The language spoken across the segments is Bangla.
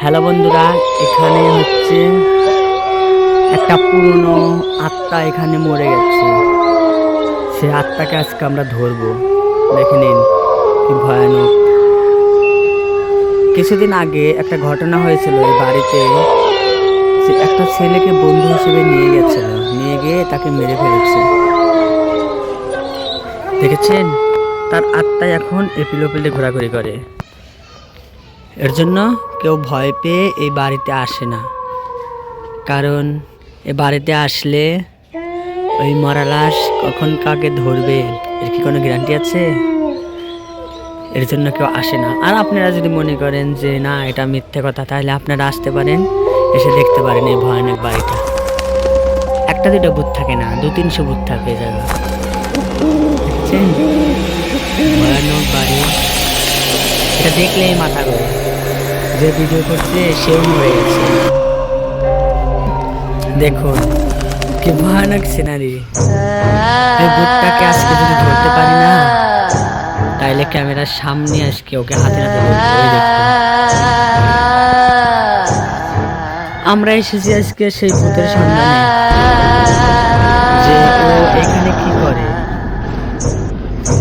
হ্যালো বন্ধুরা, এখানে হচ্ছে একটা পুরনো আত্মা এখানে মরে গেছে। সে আত্মাকে আজকে আমরা ধরবো। দেখে নিন কি ভয়ানক। কিছুদিন আগে একটা ঘটনা হয়েছিল এই বাড়িতে। সে একটা ছেলেকে বন্ধু হিসেবে নিয়ে গেছিল, নিয়ে গিয়ে তাকে মেরে ফেলেছে। দেখেছেন, তার আত্মা এখন এপিলোপিলে ঘোরাঘুরি করে। এর জন্য কেউ ভয় পেয়ে এই বাড়িতে আসে না, কারণ এ বাড়িতে আসলে ওই মরা লাশ কখন কাকে ধরবে এর কি কোনো গ্যারান্টি আছে? এর জন্য কেউ আসে না। আর আপনারা যদি মনে করেন যে না এটা মিথ্যে কথা, তাহলে আপনারা আসতে পারেন, এসে দেখতে পারেন এই ভয়ানক বাড়িটা। একটা দুটো ভূত থাকে না, 200-300 ভূত থাকে এই জায়গা। দেখছেন ভয়ানক বাড়ি, এটা দেখলেই মাথা ঘোরে। যে ভিডিও করছে সেও মরে গেছে। দেখুন কি ভয়ানক সিনারি। এই ভূতটাকে আজকে যদি ধরতে পারি না, তাইলে ক্যামেরার সামনে আজকে ওকে হাতে নাতে ধরবো। ওই দেখুন, আমরা এসেছি আজকে সেই ভূতের সন্ধানে, যে ও এখানে কি করে।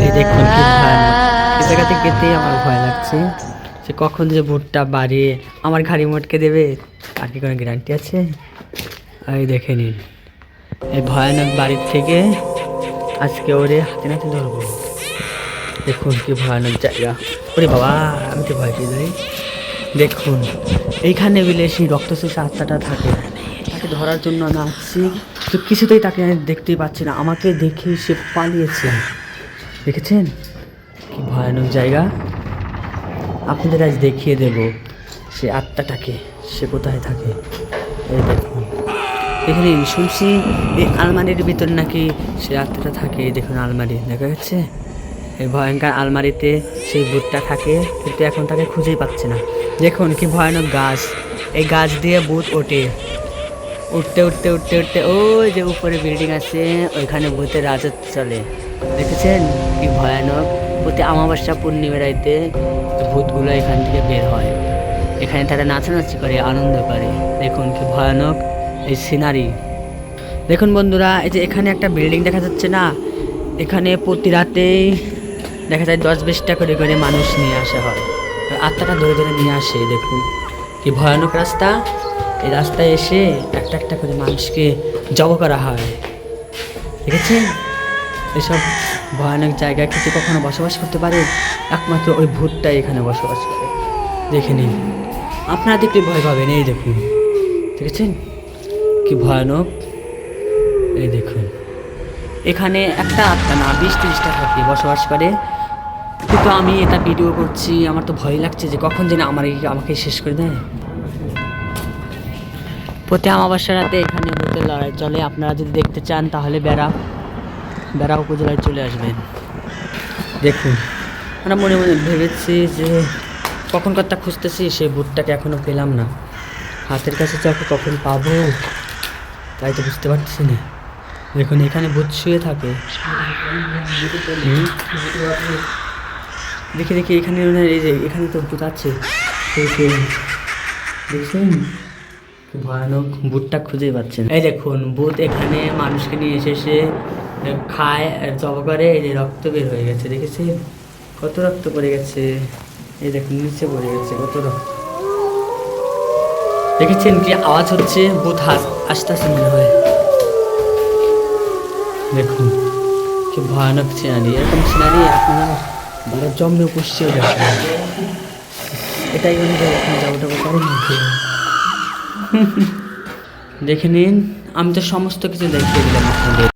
এই দেখুন কি ভয়ানক। এই জায়গাতে গেতেই আমার ভয় লাগছে যে কখন যে ভূতটা বাড়িয়ে আমার ঘাড়ি মটকে দেবে, আর কি কোনো গ্যারান্টি আছে? এই দেখে নিন, এই ভয়ানক বাড়ির থেকে আজকে ওরে হাতে নাতে ধরবো। দেখুন কি ভয়ানক জায়গা। ওরে বাবা, আমি তো ভয় পেয়ে যাই। দেখুন এইখানে বিলে সেই রক্তচোষা আত্মাটা থাকে, তাকে ধরার জন্য আমি আসছি, তো কিছুতেই তাকে আমি দেখতেই পাচ্ছি না। আমাকে দেখে সে পালিয়েছে। দেখেছেন কি ভয়ানক জায়গা। আপনাদের আজ দেখিয়ে দেব সে আত্মাটাকে, সে কোথায় থাকে। এই দেখুন, এখানে শুনছি এই আলমারির ভিতর নাকি সে আত্মাটা থাকে। এই দেখুন আলমারি দেখা যাচ্ছে, এই ভয়ঙ্কর আলমারিতে সেই ভূতটা থাকে, কিন্তু এখন তাকে খুঁজেই পাচ্ছে না। দেখুন কি ভয়ানক গাছ, এই গাছ দিয়ে ভূত ওঠে, উঠতে উঠতে উঠতে উঠতে ওই যে উপরে বিল্ডিং আছে, ওইখানে ভূতের রাজত্ব চলে। দেখেছেন কি ভয়ানক। প্রতি অমাবস্যা পূর্ণিমা রাইতে ভূতগুলো এখান থেকে বের হয়, এখানে তারা নাচানাচি করে, আনন্দ করে। দেখুন কি ভয়ানক এই সিনারি। দেখুন বন্ধুরা, এই যে এখানে একটা বিল্ডিং দেখা যাচ্ছে না, এখানে প্রতি রাতেই দেখা যায় 10-20টা করে করে মানুষ নিয়ে আসা হয়, আত্মাটা ধরে ধরে নিয়ে আসে। দেখুন কি ভয়ানক রাস্তা, এই রাস্তায় এসে একটা একটা করে মানুষকে জব করা হয়। দেখেছেন এসব ভয়ানক জায়গায় কিছু কখনো বসবাস করতে পারে? একমাত্র ওই ভূতটাই এখানে বসবাস করে। দেখে নিন, আপনারা দেখলে ভয় পাবেন। এই দেখুন, দেখেছেন কি ভয়ানক। এই দেখুন, এখানে একটা আত্মা না 20-30টা থাকে বসবাস করে, কিন্তু আমি এটা ভিডিও করছি, আমার তো ভয় লাগছে যে কখন যেন আমাকে শেষ করে দেয়। প্রতি অমাবস্যা রাতে এখানে ভূতের লড়াই চলে। আপনারা যদি দেখতে চান তাহলে বেড়া উপজেলায় চলে আসবেন। দেখুন, আমরা মনে মনে ভেবেছি যে কখন কথা খুঁজতেছি, সেই ভূতটাকে এখনো পেলাম না। হাতের কাছে চাকে কখন পাবো তাই তো বুঝতে পারছি না। দেখুন এখানে ভূত শুয়ে থাকে। দেখি দেখি এখানে, এই যে এখানে তো ভূত আছে। দেখছেন ভয়ানক, ভূতটা খুঁজেই পাচ্ছেন। এই দেখুন ভূত এখানে মানুষকে নিয়ে এসে খায়, জব করে। এই যে রক্ত বের হয়ে গেছে, দেখেছেন কত রক্ত পড়ে গেছে। এই দেখুন নিচে পড়ে গেছে কত রক্ত। দেখেছেন কি আওয়াজ হচ্ছে, ভূত আস্তে আস্তে মনে হয়। দেখুন কি ভয়ানক সিনারি। এরকম সিনারি আপনারা বলে জম্মে উপস্থিত দেখেন। এটাই এখন যাবোটা পারেন নাকি? দেখে নিন, আমি তো সমস্ত কিছু দেখিয়ে দিলাম আপনাদের।